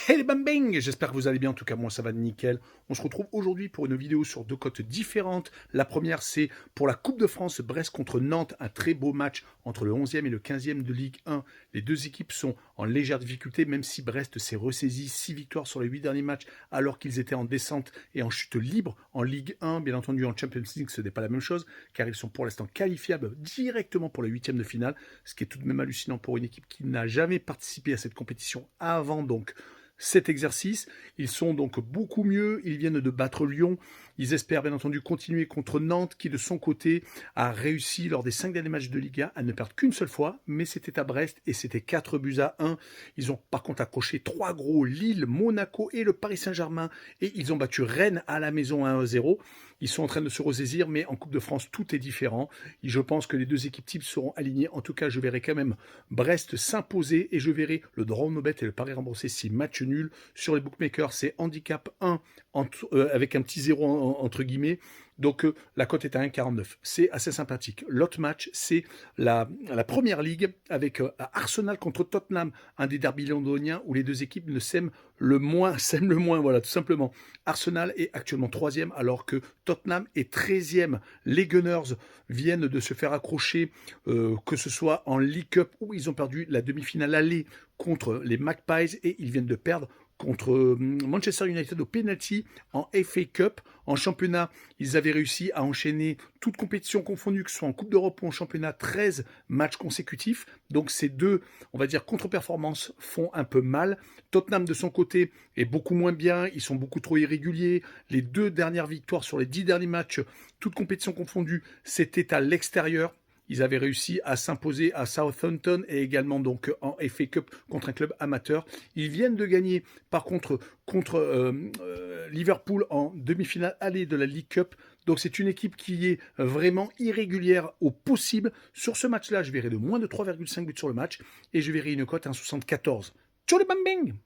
Hey les bambing, j'espère que vous allez bien, en tout cas moi ça va nickel. On se retrouve aujourd'hui pour une vidéo sur deux cotes différentes. La première c'est pour la Coupe de France, Brest contre Nantes, un très beau match entre le 11e et le 15e de Ligue 1. Les deux équipes sont en légère difficulté, même si Brest s'est ressaisi 6 victoires sur les 8 derniers matchs alors qu'ils étaient en descente et en chute libre en Ligue 1. Bien entendu en Champions League ce n'est pas la même chose car ils sont pour l'instant qualifiables directement pour les huitièmes de finale, ce qui est tout de même hallucinant pour une équipe qui n'a jamais participé à cette compétition avant donc cet exercice. Ils sont donc beaucoup mieux, ils viennent de battre Lyon, ils espèrent bien entendu continuer contre Nantes qui de son côté a réussi lors des 5 derniers matchs de Ligue 1 à ne perdre qu'une seule fois, mais c'était à Brest et c'était 4-1. Ils ont par contre accroché 3 gros, Lille, Monaco et le Paris Saint-Germain, et ils ont battu Rennes à la maison 1-0. Ils sont en train de se ressaisir, mais en Coupe de France, tout est différent. Et je pense que les deux équipes types seront alignées. En tout cas, je verrai quand même Brest s'imposer et je verrai le draw no bet et le pari remboursé si match nul. Sur les bookmakers, c'est handicap 1 avec un petit 0 entre guillemets. Donc la cote est à 1,49. C'est assez sympathique. L'autre match, c'est la première ligue avec Arsenal contre Tottenham, un des derbys londoniens où les deux équipes ne s'aiment le moins, voilà, tout simplement. Arsenal est actuellement 3e alors que Tottenham est 13e. Les Gunners viennent de se faire accrocher, que ce soit en League Cup où ils ont perdu la demi-finale aller contre les Magpies et ils viennent de perdre contre Manchester United au penalty en FA Cup. En championnat, ils avaient réussi à enchaîner toutes compétitions confondues, que ce soit en Coupe d'Europe ou en championnat, 13 matchs consécutifs. Donc ces deux, on va dire, contre-performances font un peu mal. Tottenham, de son côté, est beaucoup moins bien. Ils sont beaucoup trop irréguliers. Les 2 dernières victoires sur les 10 derniers matchs, toutes compétitions confondues, c'était à l'extérieur. Ils avaient réussi à s'imposer à Southampton et également donc en FA Cup contre un club amateur. Ils viennent de gagner par contre Liverpool en demi-finale aller de la League Cup. Donc c'est une équipe qui est vraiment irrégulière au possible. Sur ce match-là, je verrai de moins de 3,5 buts sur le match et je verrai une cote à 1,74. Ciao les bambing!